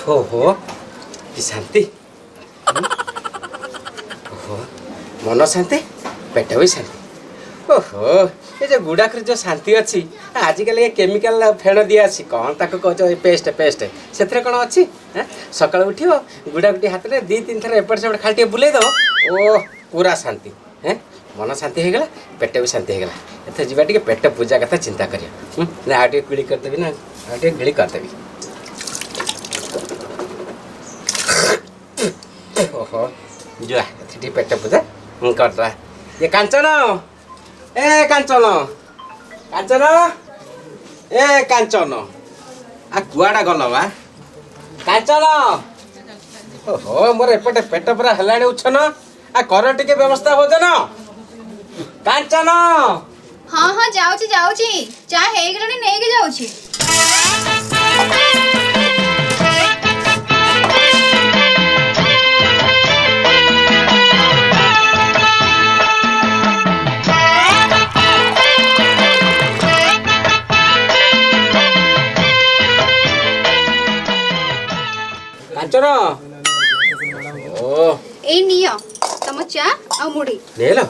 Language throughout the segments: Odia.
ओहो कि शांति। ओहो मन शांति पेट भी शांति। ओहो ये जो गुड़ाक जो शांति अच्छी आजिकल ये केमिकल फेण दिया कौन ताको कह पेस्ट पेस्ट से कौन अच्छी सकाल उठ गुड़ा गुटी हाथ में 2-3 थर एपट सेपट खाली बुले दो ओ पूरा शांति है मन शांति हो गला पेट भी शांति हो गला एथे जीवा टिके पेट पूजा कथा चिंता करिया ना आ टिके गिली करदेबी ना आ टिके गिली करदेबी। ओहो जुआ एथे पेट पूजा कर रहा ये कांचन ए कांचन कांचन ए कांचन आ कुआडा गल बा कांचन। ओहो मोर एपटे पेट पूरा हेलाणी उछन आ कर टिके व्यवस्था हो जन कांचन। हाँ हाँ जाऊची जाऊची चाय हे गलनी नै के जाऊची। कांचन ओ ए नियो तम चा आ मुड़ी ले लो।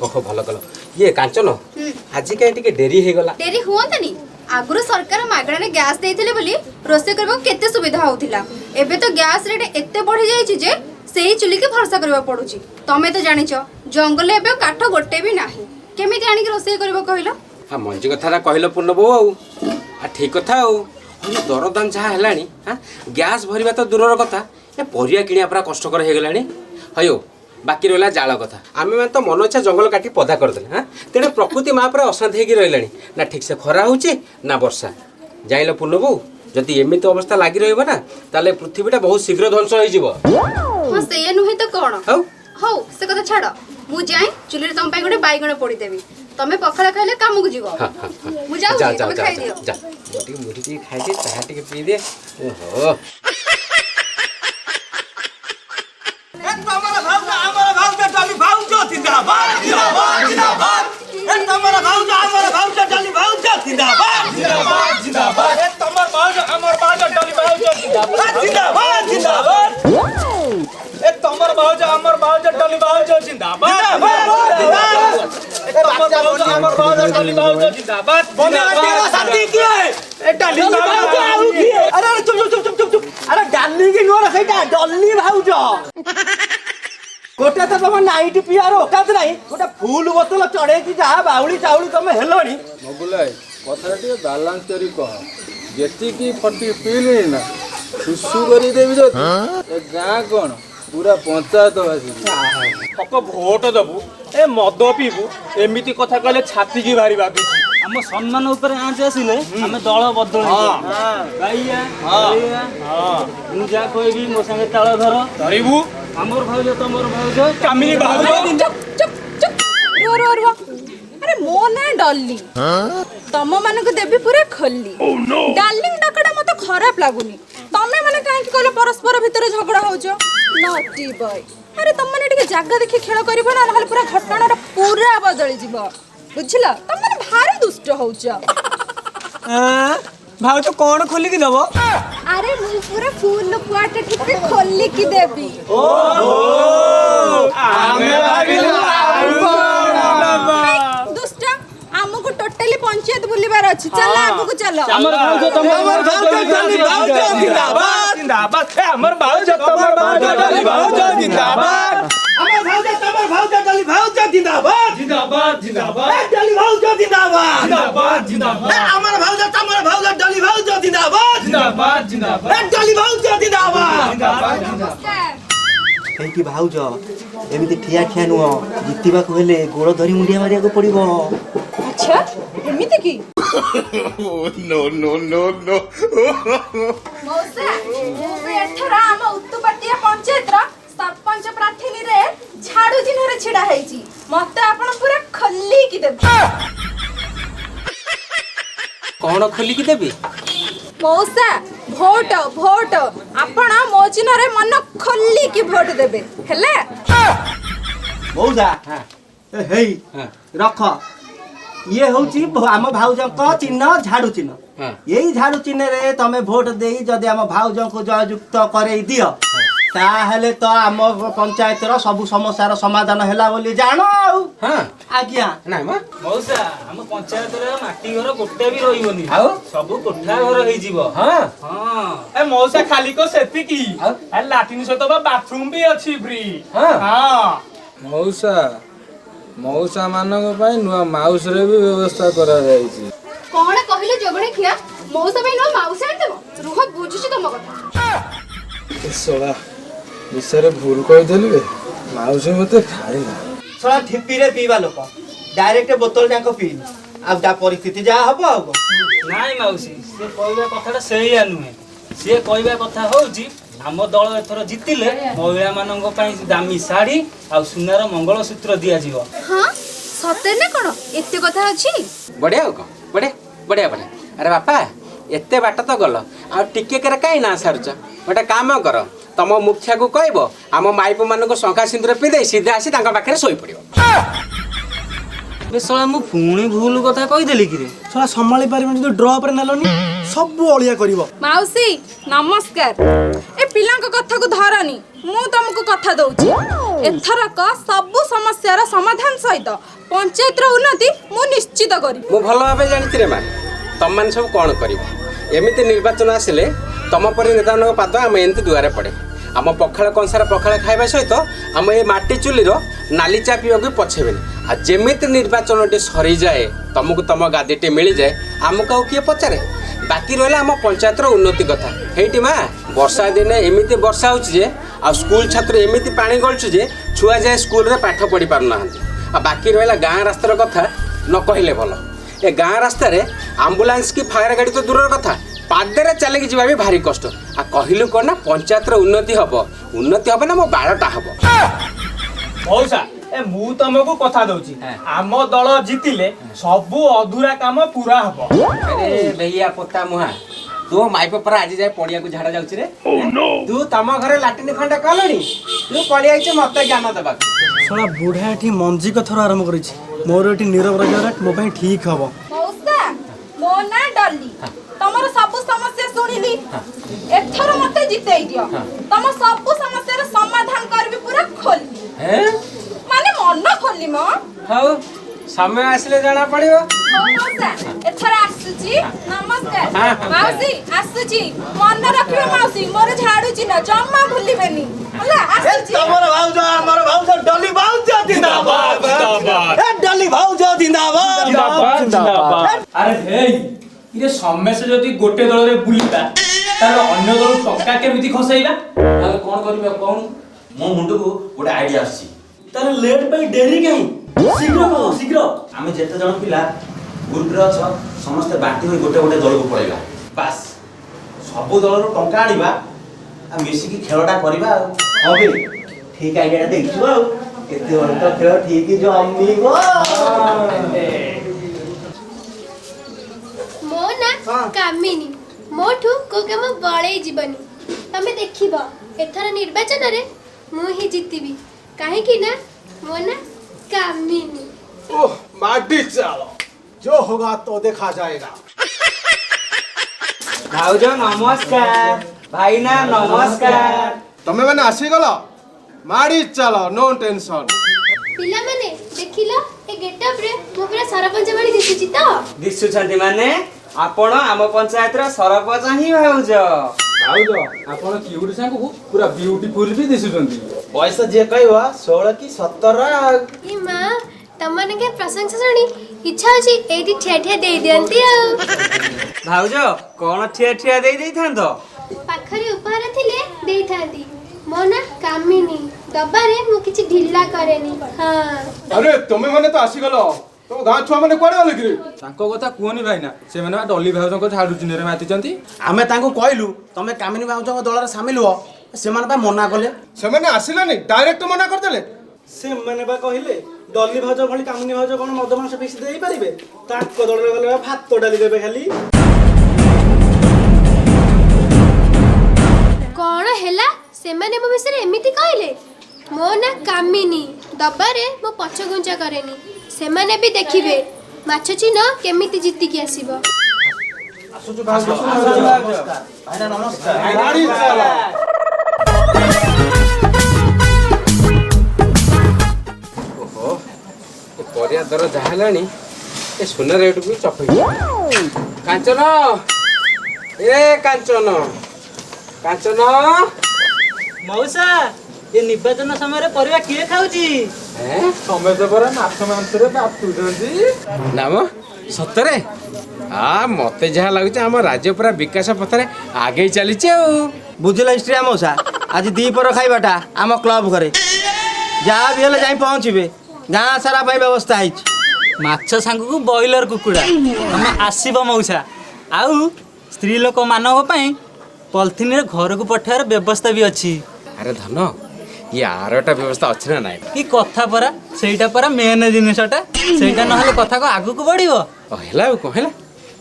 ओहो भलो कलो ये कांचन आज कहीं टिके डेरी हे गला। डेरी होंतनी आगुरो सरकार मागणारे गैस देइथिले बोली रोसे करबो केते सुविधा होथिला एबे तो गैस रेट एते बढ़ी जाईची जे सेही चुली के भरसा करबा पडुची। तमे तो जानिचो जंगल एबे काठ गोटे भी नाही केमिति आनी के रोसे करबो कहिलो। हां मंजी कथा कहलो पूर्ण बो आ ठीक कथा हो दरदाम जहाँ हेलानी हाँ गैस भरवा तो दूर कथा ये परिया किणिया पूरा कष्टकर हो गलानी हयो बाकी रहा जाल कथा आम मैंने तो मन इच्छा जंगल काटी पदा करदे हाँ तेणु प्रकृति माँ पूरा अशांत होगी रही ना ठीक से खरा हो ना वर्षा जाइल पूर्ण बो जदि एमती अवस्था लगी रहा ताले पृथ्वीटा बहुत शीघ्र ध्वंस हो से नुहे तो कौन हौ से कथा छाड़ मु जाए चुली रे तम पाई गोटे बाईगण पोड़ी देबी तमे पखाला खाइले काम को जीवो। मु जाऊ तमे खाइ दियो जा मोटी मुठी टी खाइ दे चाहा टी पी दे। ओहो तमरा भाउजा डाली भाउजा जिंदाबाद जिंदाबाद जिंदाबाद तमरा भाउजा हमर भाउजा डाली भाउजा जिंदाबाद जिंदाबाद जिंदाबाद तमर भाउजा हमर भाउजा डाली भाउजा जिंदाबाद जिंदाबाद जिंदाबाद तमर भाउजा हमर भाउजा डाली भाउजा जिंदाबाद जिंदाबाद तमर भाउजा हमर भाउजा डाली भाउजा जिंदाबाद जिंदाबाद शांति की है डाली भाउजा आउ की अरे चुप अरे डाली की नोरा सेटा डल्ली भाउजा गोटे तो तुम नाइट पियार औकात नहीं गोटे फुल बोतल चढ़े कि जहाँ बाउली चाउली तुम हेलनी मगुलाई कथा टे बैलेंस करी कह जेती की फटी पीली ना सुसु करी देबी जो ए गां कोन पूरा पंचायत आसी पक भोट दबु ए मद पीबु एमिति कथा कहले छाती की भारी बाबी हम सम्मान ऊपर आंच आसिले हम दल बदल भाईया भाईया मु जा कहबी मो संगे ताଳ धर धरिबु हमर भाउज तमर भाउज कामिनी भाउज चुप चुप रो अरे मो ना डल्ली तम मन को देबी पूरा खोली डार्लिंग डाकड़ा मते खराब लागुनी तमे माने काहे कि कहले परस्पर भीतर झगड़ा होजो नॉटी बॉय अरे तम माने टिके जागा देखि खेल करिबो ना नहले पूरा घटनाटा पूरा बदली जिवो बुझिला तम माने भारी दुष्ट होजो भाउज कौन खोली की दबो अरे मु पूरा फूल पुआटा ठीक से खोली की देबी ओहो आमे भाबिलु दुष्ट हमको टोटली पंचायत बुलिबार अछि चल आगु को चलो हमर भाउज तमर भाउज डाली भाउज जिंदाबाद जिंदाबाद ए हमर भाउज तमर भाउज डाली भाउज जिंदाबाद हमर भाउज तमर भाउज डाली भाउज जिंदाबाद जिंदाबाद जिंदाबाद ए डाली भाउज जिंदाबाद जिंदाबाद जिंदाबाद ए हमर भाउज तमर भाउज डाली भाउज जिंदाबाद जिंदाबाद जिंदाबाद ए डाली भाउज जिंदाबाद जिंदाबाद जिंदाबाद एंटी भाउज एमिति ठिया ठिया नुह जितवा को हेले गोड़ धरी मुंडिया मारिया को पड़िबो। अच्छा एमिति की नो नो नो नो मौसा मुबे एठरा हम उत्तुपटिया पंचायत रा सरपंच प्रार्थनी रे झाड़ू चिन्ह रे छिड़ा हेची मते आपण पूरा खल्ली की देबे କ'ଣ ଖୋଲିକି ଦେବି? ମଉସା ଭୋଟ ଭୋଟ ଆପଣ ମୋ ଚିହ୍ନରେ ମନ ଖୋଲିକି ଭୋଟ ଦେବେ ହେଲା। ମଉସା ହଁ ହେଇ ହଁ ରଖ ଇଏ ହଉଛି ଆମ ଭାଉଜଙ୍କ ଚିହ୍ନ ଝାଡୁ ଚିହ୍ନ। ହଁ। ଏଇ ଝାଡୁ ଚିହ୍ନରେ ତମେ ଭୋଟ ଦେଇ ଯଦି ଆମ ଭାଉଜଙ୍କୁ ଜୟଯୁକ୍ତ କରେଇ ଦିଅ ତାହେଲେ ତ ଆମ ପଞ୍ଚାୟତର ସବୁ ସମସ୍ୟାର ସମାଧାନ ହେଲା ବୋଲି ଜାଣ ଆଉ। ହଁ ଆଜ୍ଞା ନାଇଁ ମ ମଉସା ଆମ ପଞ୍ଚାୟତରେ ମାଟି ଘର ଗୋଟେ ବି ରହିବନି, ଆଉ? ସବୁ କୋଠା ଘର ହେଇଯିବ। ହଁ ହଁ ଏ ମଉସା ଖାଲି କ ସେତିକି ଆଉ? ଏ ଲାଟ୍ରିନ୍ ସହିତ ବା ବାଥରୁମ ବି ଅଛି ଫ୍ରି। ହଁ। ମଉସା ମାନଙ୍କ ପାଇଁ ନୂଆ ମାଉସରେ ବି ବ୍ୟବସ୍ଥା କରାଯାଇଛି। କ'ଣ କହିଲେ ଜଗଣେ ଖିଆ ମଉସା ପାଇଁ ନୂଆ ମାଉସୀ ଆଣିଦେବ? ରୁହ ବୁଝୁଛି ତମ କଥା। ଶଳା ବିଷୟରେ ଭୁଲ କହିଦେଲି ରେ, ମାଉସୀ ମତେ ଖାଇଲା। ଶଳା ଠିପିରେ ପିଇବା ଲୋକ ଡାଇରେକ୍ଟ ବୋତଲ ଯାକ ପିଇନି ଆଉ ତା ପରିସ୍ଥିତି ଯାହା ହବ ଆଉ କଣ। ନାଇଁ ମାଉସୀ, ସେ କହିବା କଥାଟା ସେଇଆ ନୁହେଁ। ସିଏ କହିବା କଥା ହଉଛି ଆମ ଦଳ ଏଥର ଜିତିଲେ ମହିଳା ମାନଙ୍କ ପାଇଁ ଦାମୀ ଶାଢୀ ଆଉ ସୁନାର ମଙ୍ଗଳସୂତ୍ର ଦିଆଯିବ। ହଁ ସତରେ ନା କ'ଣ ଏତେ କଥା ଅଛି? ବଢ଼ିଆ ଆଉ କ'ଣ ବଢ଼ିଆ ବଢ଼ିଆ ବଢ଼ିଆ। ଆରେ ବାପା ଏତେ ବାଟ ତ ଗଲ ଆଉ ଟିକେ କେରେ କାହିଁ ନା ସାରୁଛ? ଗୋଟେ କାମ କର ତମ ମୁଖିଆକୁ କହିବ ଆମ ମାଇପ ମାନଙ୍କୁ ଶଙ୍ଖା ସିନ୍ଦୁର ପିଇ ଦେଇ ସିଧା ଆସି ତାଙ୍କ ପାଖରେ ଶୋଇପଡ଼ିବ। ଶଳା ମୁଁ ପୁଣି ଭୁଲ କଥା କହିଦେଲି କିରେ? ଶଳା ସମ୍ଭାଳି ପାରିବନି ଯଦି ଡ୍ରପରେ ନେଲନି ସବୁ ଅଳିଆ କରିବ। ମାଉସୀ ନମସ୍କାର। ଏ ପିଲାଙ୍କ କଥାକୁ ଧରନି, ମୁଁ ତମକୁ କଥା ଦଉଛି ଏଥରକ ସବୁ ସମସ୍ୟାର ସମାଧାନ ସହିତ ପଞ୍ଚାୟତର ଉନ୍ନତି ମୁଁ ନିଶ୍ଚିତ କରିବି। ମୁଁ ଭଲ ଭାବେ ଜାଣିଛି ରେ ମା ତମମାନେ ସବୁ କ'ଣ କରିବ। ଏମିତି ନିର୍ବାଚନ ଆସିଲେ ତମ ପରି ନେତାମାନଙ୍କ ପାଦ ଆମ ଏମିତି ଦୁଆରେ ପଡ଼େ। ଆମ ପଖାଳ କଂସାର ପଖାଳ ଖାଇବା ସହିତ ଆମ ଏ ମାଟି ଚୁଲିର ନାଲି ଚା ପିଇବାକୁ ପଛେଇବେନି। ଆଉ ଯେମିତି ନିର୍ବାଚନଟି ସରିଯାଏ ତମକୁ ତମ ଗାଦିଟି ମିଳିଯାଏ ଆମକୁ ଆଉ କିଏ ପଚାରେ? ବାକି ରହିଲା ଆମ ପଞ୍ଚାୟତର ଉନ୍ନତି କଥା। ହେଇଟି ମା ବର୍ଷା ଦିନେ ଏମିତି ବର୍ଷା ହେଉଛି ଯେ ଆଉ ସ୍କୁଲ ଛାତ୍ର ଏମିତି ପାଣି ଗଳୁଛି ଯେ ଛୁଆ ଯାଏ ସ୍କୁଲରେ ପାଠ ପଢ଼ି ପାରୁନାହାନ୍ତି। ଆଉ ବାକି ରହିଲା ଗାଁ ରାସ୍ତାର କଥା ନ କହିଲେ ଭଲ। ଏ ଗାଁ ରାସ୍ତାରେ ଆମ୍ବୁଲାନ୍ସ କି ଫାୟାର ଗାଡ଼ି ତ ଦୂରର କଥା ପାଦରେ ଚାଲିକି ଯିବା ବି ଭାରି କଷ୍ଟ। ଆଉ କହିଲୁ କ'ଣ ନା ପଞ୍ଚାୟତର ଉନ୍ନତି ହବ ନା ମୋ ବାଳଟା ହବ। ମଉସା ଏ ମୁଁ ତମକୁ କଥା ଦଉଛି ଆମ ଦଳ ଜିତିଲେ ସବୁ ଅଧୁରା କାମ ପୁରା ହବ। ଆରେ ଭେଇଆ ପୋତା ମୁହାଁ ତୁ ମାଇପ ପରା ଆଜି ଯାଏ ପଡ଼ିଆକୁ ଝାଡ଼ା ଯାଉଛି ରେ। ତୁ ତମ ଘରେ ଲାଟିନ ଖଣ୍ଡେ କଲଣି ତୁ ପଳେଇ ଆଇଛୁ ମତେ ଜ୍ଞାନ ଦେବାକୁ। ଶଳା ବୁଢା ଏଠି ମଞ୍ଜି କଥାରୁ ଆରମ୍ଭ କରିଛି। ମୋର ଏଠି ନୀରବ ରହିବାଟା ମୋ ପାଇଁ ଠିକ ହବ। ମଉସା ମୋ ନାଁ ଡଲି, ତମର ସବୁ ସମସ୍ୟା ଶୁଣିଲି। ଏଥର ମତେ ଜିତେଇ ଦିଅ, ତମ ସବୁ ସମସ୍ୟାର ସମାଧାନ କରିବି ପୁରା ଖୋଲି, ମାନେ ମନ ଖୋଲି ମ। ହଉ ସମୟ ଆସିଲେ ଜଣା ପଡ଼ିବ। ହଉ ମଉସା ଏଥର ଆସୁଛି। ନମସ୍କାର ମାଉସୀ, ଆସୁଛି। ମନେ ରଖିବ ମାଉସୀ, ମୋର ଝାଡୁ ଚିହ୍ନ ଜମା ଭୁଲିବେନି ହେଲା। ଆସୁଛି। ତମର ଭାଉଜ ଆମର ଭାଉଜ ଡଲି ଭାଉଜ ଜିନ୍ଦାବାଦ ଜିନ୍ଦାବାଦ। ଏ ଡଲି ଭାଉଜ ଜିନ୍ଦାବାଦ ଜିନ୍ଦାବାଦ। ଆରେ ହେଇ ଇରେ ସମସ୍ତେ ଯଦି ଗୋଟେ ଦଳରେ ବୁଲିବା ତାହେଲେ ଅନ୍ୟ ଦଳକୁ ଟଙ୍କା କେମିତି ଖସେଇବା? ତାହେଲେ କ'ଣ କରିବା କହୁନୁ? ମୋ ମୁଣ୍ଡକୁ ଗୋଟେ ଆଇଡିଆ ଆସିଛି। ତାର ଲେଟ୍ ପାଇଁ ଡେରି କାହିଁ? ଶୀଘ୍ର କହ ଶୀଘ୍ର। ଆମେ ଯେତେ ଜଣ ପିଲା ଗ୍ରୁପରେ ଅଛ ସମସ୍ତେ ବାଣ୍ଟି ହୋଇ ଗୋଟେ ଗୋଟେ ଦଳକୁ ପଳେଇବା। ବାସ୍ ସବୁ ଦଳରୁ ଟଙ୍କା ଆଣିବା ଆଉ ମିଶିକି ଖେଳଟା କରିବା ଆଉ। ହଁ ବେ ଠିକ ଆଇଡିଆଟା ଦେଇଛୁ ଆଉ। କେତେ ବଡ଼ ତ ଖେଳ ଠିକ ଜମିବ। ମୋ ନା କାମିନୀ, ମୋଠୁ କୋଉ କାମ ବଳେଇ ଯିବନି। ତମେ ଦେଖିବ ଏଥର ନିର୍ବାଚନରେ ମୁଁ ହିଁ ଜିତିବି, କାହିଁକି ନା ମୋ ନା କାମିନୀ। ओह माटी चालो जो होगा तो देखा जाएगा। ଭାଉଜ ନମସ୍କାର, ଭାଇନା ନମସ୍କାର। ତମେ ମାନେ ଆସିଗଲ ମାଡ଼ି ଚାଲ नो टेंशन। ପିଲାମାନେ ଦେଖିଲ ଏ ଗେଟଅପରେ ମୁଁ ପୁରା ସରପଞ୍ଚ ଭଳି ଦିଶୁଛି ତ? ଦିଶୁଛନ୍ତି ମାନେ ଆପଣ ଆମ ପଞ୍ଚାୟତର ସରପଞ୍ଚ ହିଁ ଭାଉଜ। ଭାଉଜ ଆପଣ କ୍ୟୁଟ୍ ସାଙ୍ଗକୁ ପୁରା ବିୟୁଟିଫୁଲ ବି ଦିଶୁଛନ୍ତି। ବୟସ ଯିଏ କହିବ 16 କି 17। ଏ ମା ତମମାନଙ୍କ ପ୍ରଶଂସା ଶୁଣି ଇଚ୍ଛା ହଉଛି ଏଇଠି ଠିଆ ଠିଆ ଦେଇ ଦିଅନ୍ତି ଆଉ। ଭାଉଜ କ'ଣ ଠିଆ ଠିଆ ଦେଇ ଦେଇଥାନ୍ତ? ପାଖରେ ଉପହାର ଥିଲେ ଦେଇଥାନ୍ତି। ମୋ ନା କାମିନୀ, ଦବାରେ ମୁଁ କିଛି ଢିଲା କରେନି। ହଁ अरे ତମେ ମାନେ ତ ଆସିଗଲ ତମ ଗାଁ ଛୁଆ ମାନେ କୁଆଡେ ଗଲେ କି? ତାଙ୍କ କଥା କୁହନି ଭାଇନା, ସେମାନେ ବା ଡଲି ଭାଉଜଙ୍କ ଝାଡୁ ଚିହ୍ନରେ ମାତିଛନ୍ତି। ଆମେ ତାଙ୍କୁ କହିଲୁ ତମେ କାମିନୀ ଭାଉଜଙ୍କ ଦଳରେ ସାମିଲ ହୁଅ, ସେମାନେ ବା ମନା କଲେ। ସେମାନେ ଆସିଲେନି ଡାଇରେକ୍ଟ ମନା କରିଦେଲେ। ସେମାନେ ବା କହିଲେ ଡଲି ଭାଉଜ ଭଳି କାମିନୀ ଭାଉଜ କ'ଣ ମଦ ମାଂସ ବେଶୀ ଦେଇପାରିବେ? ତାଙ୍କ ଦଳରେ ଗଲେ ଭାତ ଡାଲି ଦେବେ ଖାଲି। କଣ ହେଲା ସେମାନେ ମୋ ବିଷୟରେ ଏମିତି କହିଲେ? ମୋ ନା କାମିନୀ, ଦବାରେ ମୁଁ ପଛଘୁଞ୍ଚା କରେନି। ସେମାନେ ବି ଦେଖିବେ ମାଛ ଚିହ୍ନ କେମିତି ଜିତିକି ଆସିବ। ଓହୋ ଏ ପରିବା ଦର ଯାହା ହେଲାଣି ଏ ସୁନା ରେଟ୍ ବି ଚପେଇ। କାଞ୍ଚନ, ଏ କାଞ୍ଚନ, କାଞ୍ଚନ। ମଉସା ଏ ନିର୍ବାଚନ ସମୟରେ ପରିବା କିଏ ଖାଉଛି? ସମେତ ପରା ମାଛ ମାଂସରେ ବାଟୁଛନ୍ତି। ନା ମ ସତରେ? ମତେ ଯାହା ଲାଗୁଛି ଆମ ରାଜ୍ୟ ପୁରା ବିକାଶ ପଥରେ ଆଗେଇ ଚାଲିଛି ଆଉ। ବୁଝିଲ ହିଷ୍ଟ୍ରି ମଉସା, ଆଜି ଦ୍ୱିପହର ଖାଇବାଟା ଆମ କ୍ଲବ ଘରେ ଯାହା ବି ହେଲେ ଯାଇ ପହଞ୍ଚିବେ। ଗାଁ ସାରା ପାଇଁ ବ୍ୟବସ୍ଥା ହେଇଛି। ମାଛ ସାଙ୍ଗକୁ ବ୍ରଏଲର କୁକୁଡ଼ା ତମେ ଆସିବ ମଉସା। ଆଉ ସ୍ତ୍ରୀ ଲୋକମାନଙ୍କ ପାଇଁ ପଲିଥିନରେ ଘରକୁ ପଠାଇବାର ବ୍ୟବସ୍ଥା ବି ଅଛି। ଆରେ ଧନ, ଇଏ ଆରଟା ବ୍ୟବସ୍ଥା ଅଛି ନା ନାଇଁ? କି କଥା ପରା, ସେଇଟା ପରା ମେନ୍ ଜିନିଷଟା। ସେଇଟା ନହେଲେ କଥା କଣ ଆଗକୁ ବଢିବ? ହେଲା ଆଉ କଣ,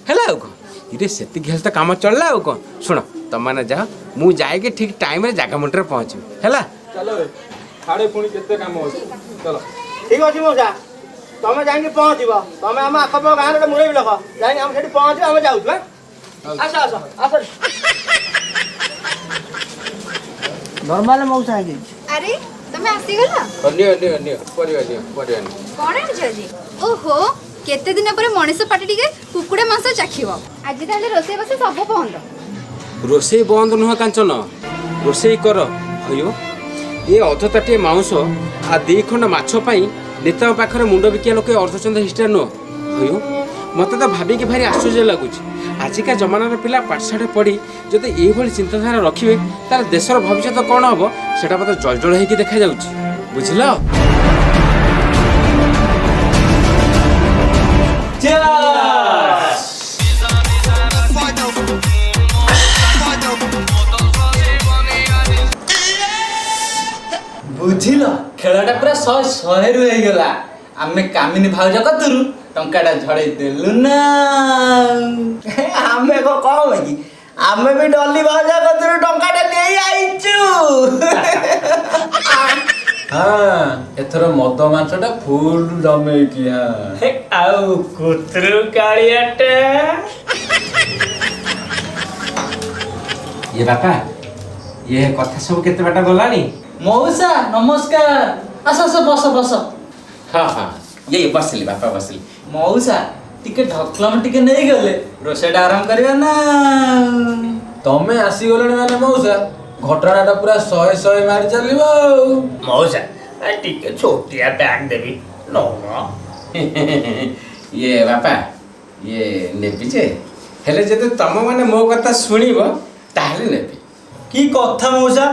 ହେଲା ଆଉ କଣ? ଇରେ ସେତିକି ହେଲେ ତ କାମ ଚଳିଲା ଆଉ କଣ। ଶୁଣ ତମମାନେ ଯାଅ, ମୁଁ ଯାଇକି ଠିକ୍ ଟାଇମ୍ରେ ଜାଗା ମୁଣ୍ଡରେ ପହଞ୍ଚିବି ହେଲା। ଚାଲ ରେ ସାଡେ ପୁଣି କେତେ କାମ ଅଛି। ଚାଲ। ଠିକ ଅଛି ମଉସା, ତମେ ଯାଇକି ପହଞ୍ଚିବ। ତମେ ଆମ ଆଖପାଖ ଗାଁରେ ଗୋଟେ ମୁରବି ଲୋକ, ଯାଇକି ଆମେ ସେଠି ପହଞ୍ଚିବ। ଆମେ ଯାଉଛୁ। ଆସ ଆସ ଆସ। ନର୍ମାଲ ମଉସା ହେଇଛି। ଆରେ ତମେ ଆସିଗଲ? ନିଅ ନିଅ ନିଅ ପରିବା ନିଅ ପରିବା ନିଅ। କଣ ଆଣିଛ ଆଜି? ଓହୋ, କେତେ ଦିନ ପରେ ମଣିଷ ପାଟି ଟିକେ କୁକୁଡ଼ା ମାଂସ ଚାଖିବ। ଆଜି ତାହେଲେ ରୋଷେଇ ବାସ ସବୁ ବନ୍ଦ? ରୋଷେଇ ବନ୍ଦ ନୁହଁ କାଞ୍ଚନ, ରୋଷେଇ କର ହଇବ। ଏ ଅଧତାଟିଏ ମାଉଁସ ଆଉ 2 ଖଣ୍ଡ ମାଛ ପାଇଁ ନେତାଙ୍କ ପାଖରେ ମୁଣ୍ଡ ବିକିଆ ଲୋକେ ଅର୍ଦ୍ଧଚନ୍ଦ୍ର ହିଷ୍ଟ୍ରି ନୁହଁ ହଇବ। ମୋତେ ତ ଭାବିକି ଭାରି ଆଶ୍ଚର୍ଯ୍ୟ ଲାଗୁଛି। ଆଜିକା ଜମାନାର ପିଲା ପାଠଶାଠ ପଢ଼ି ଯଦି ଏଇଭଳି ଚିନ୍ତାଧାରା ରଖିବେ ତାହେଲେ ଦେଶର ଭବିଷ୍ୟତ କ'ଣ ହେବ ସେଟା ମୋତେ ଜଳଜଳ ହେଇକି ଦେଖାଯାଉଛି। ବୁଝିଲ? ବୁଝିଲ, ଖେଳଟା ପୁରା 100ରୁ ହେଇଗଲା। ଆମେ କାମିନୀ ଭାଉଜ କତୁରୁ ଟଙ୍କାଟା ଝଡେଇ ଦେଲୁ ନା। ଆମେ କଣ କମ କି? ଆମେ ବି ଡଲି ଭାଉଜ କତୁରୁ ଟଙ୍କାଟା ନେଇ ଆଇଛୁ। ହଁ ଏଥର ମଦ ମାଂସଟା ଫୁଲ ଜମେଇକି। ଆଉ କୁତୁରୁ କାଳିଆଟା ଇଏ ବାପା, ଇଏ କଥା ସବୁ କେତେ ବାଟ ଗଲାଣି? ମଉସା ନମସ୍କାର। ଆସ ଆସ ବସ ବସ। ହଁ ହଁ ଇଏ ବସିଲି ବାପା ବସିଲି। ମଉସା ଟିକେ ଢକ୍ଲମ ଟିକେ ନେଇଗଲେ ରୋଷେଇଟା ଆରମ୍ଭ କରିବା ନା। ତମେ ଆସିଗଲଣି ମାନେ ମଉସା ଘଟଣାଟା ପୁରା 100 ମାରି ଚାଲିବ ଆଉ। ମଉସା ଟିକେ ଛୋଟିଆ ବ୍ୟାଗ ଦେବି ନଉନ। ଇଏ ବାପା ଇଏ ନେବି ଯେ, ହେଲେ ଯଦି ତମ ମାନେ ମୋ କଥା ଶୁଣିବ ତାହେଲେ ନେବି। କି କଥା ମଉସା,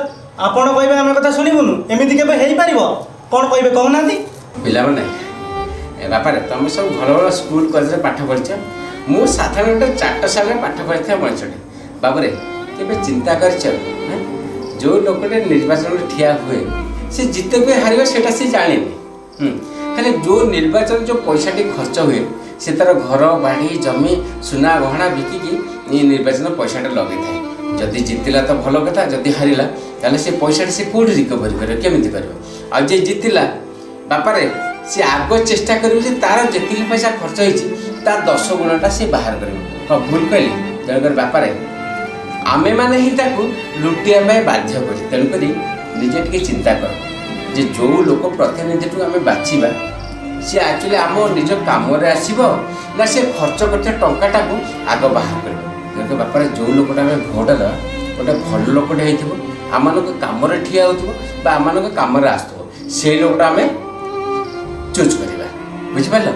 ଆପଣ କହିବେ ଆମେ କଥା ଶୁଣିବୁନୁ? ଏମିତି କେବେ ହେଇପାରିବ? କ'ଣ କହିବେ କହୁନାହାନ୍ତି? ପିଲାମାନେ ବାପାରେ ତମେ ସବୁ ଭଲ ଭଲ ସ୍କୁଲ କଲେଜରେ ପାଠ ପଢ଼ିଛ। ମୁଁ ସାଧାରଣ ଗୋଟେ ଚାଟଶାଳାରେ ପାଠ ପଢ଼ିଥିବା ମଣିଷଟେ। ବାବୁରେ କେବେ ଚିନ୍ତା କରିଛ ଯେଉଁ ଲୋକଟେ ନିର୍ବାଚନରେ ଠିଆ ହୁଏ ସେ ଜିତେ ବି ହାରିବ ସେଇଟା ସେ ଜାଣେନି। ହେଲେ ଯେଉଁ ନିର୍ବାଚନରେ ଯେଉଁ ପଇସାଟି ଖର୍ଚ୍ଚ ହୁଏ ସେ ତାର ଘର ବାଡ଼ି ଜମି ସୁନା ଗହଣା ବିକିକି ନିର୍ବାଚନ ପଇସାଟା ଲଗେଇଥାଏ। ଯଦି ଜିତିଲା ତ ଭଲ କଥା, ଯଦି ହାରିଲା ତାହେଲେ ସେ ପଇସାଟା ସେ କେଉଁଠି ରିକଭରି କରିବ, କେମିତି କରିବ? ଆଉ ଯିଏ ଜିତିଲା ବାପାରେ ସେ ଆଗ ଚେଷ୍ଟା କରିବ ଯେ ତାର ଯେତିକି ପଇସା ଖର୍ଚ୍ଚ ହେଇଛି ତା 10 ଗୁଣଟା ସେ ବାହାର କରିବ। ହଁ ଭୁଲ କହିଲି? ତେଣୁକରି ବାପାରେ ଆମେମାନେ ହିଁ ତାକୁ ଲୁଟିବା ପାଇଁ ବାଧ୍ୟ କରୁ। ତେଣୁକରି ନିଜେ ଟିକେ ଚିନ୍ତା କର ଯେ ଯେଉଁ ଲୋକ ପ୍ରତିନିଧିଠୁ ଆମେ ବାଛିବା ସେ ଆକ୍ଚୁଆଲି ଆମ ନିଜ କାମରେ ଆସିବ ନା ସେ ଖର୍ଚ୍ଚ କରିଥିବା ଟଙ୍କାଟାକୁ ଆଗ ବାହାର କରିବ। ତେଣୁକରି ବାପାରେ ଯେଉଁ ଲୋକଟା ଆମେ ଭୋଟ ଦେବା ଗୋଟେ ଭଲ ଲୋକଟେ ହେଇଥିବ, ଆମମାନଙ୍କ କାମରେ ଠିଆ ହେଉଥିବ ବା ଆମମାନଙ୍କ କାମରେ ଆସୁଥିବ, ସେଇ ଲୋକଟା ଆମେ ଚୁଜ୍ କରିବା। ବୁଝିପାରିଲ?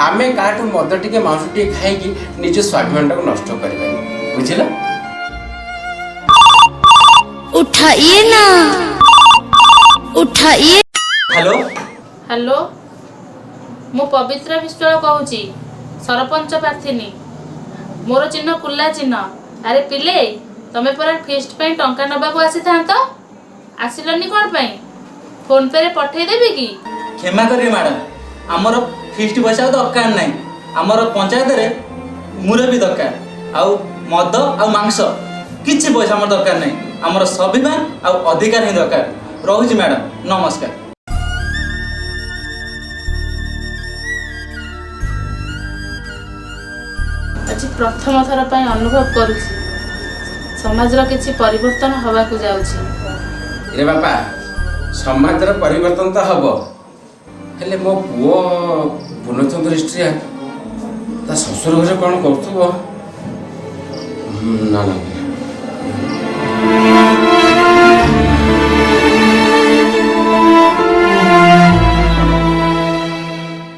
ଆମେ କାହାଠୁ ମଦ ଟିକେ ମାଂସ ଟିକେ ଖାଇକି ନିଜ ସ୍ୱାଭିମାନଟାକୁ ନଷ୍ଟ କରିବାନି। ବୁଝିଲ? उठाइए ना, उठाइए। हेलो हेलो मु पवित्रा विश्वाल कहूची सरपंच प्रार्थी मोर चिन्ह कुला चिन्ह। अरे पिले तमे पर फिस्ट पे टंका नबाकू आसी था तो आसिलनी कोन पे? फोन पे रे पठे देबी की? क्षमा करिए मैडम, आमर फिस्ट पैसा दरकार नहीं आमर पंचायत रे मुरबी दरकार आउ मद आउ मांस किछि पैसा आमर दरकार नहीं आमर स्वाभिमान आउ अधिकार ही दरकार रहुछि मैडम नमस्कार। आज प्रथम थर पर अनुभव करुछि समाजर किछि परिवर्तन हवाकू जाउछि। रे बापा समाजर परिवर्तन तो हम हेले मो पुओ पूर्णचंद्र स्त्रिया ता ससुर घरे कौन करुथबो ना ना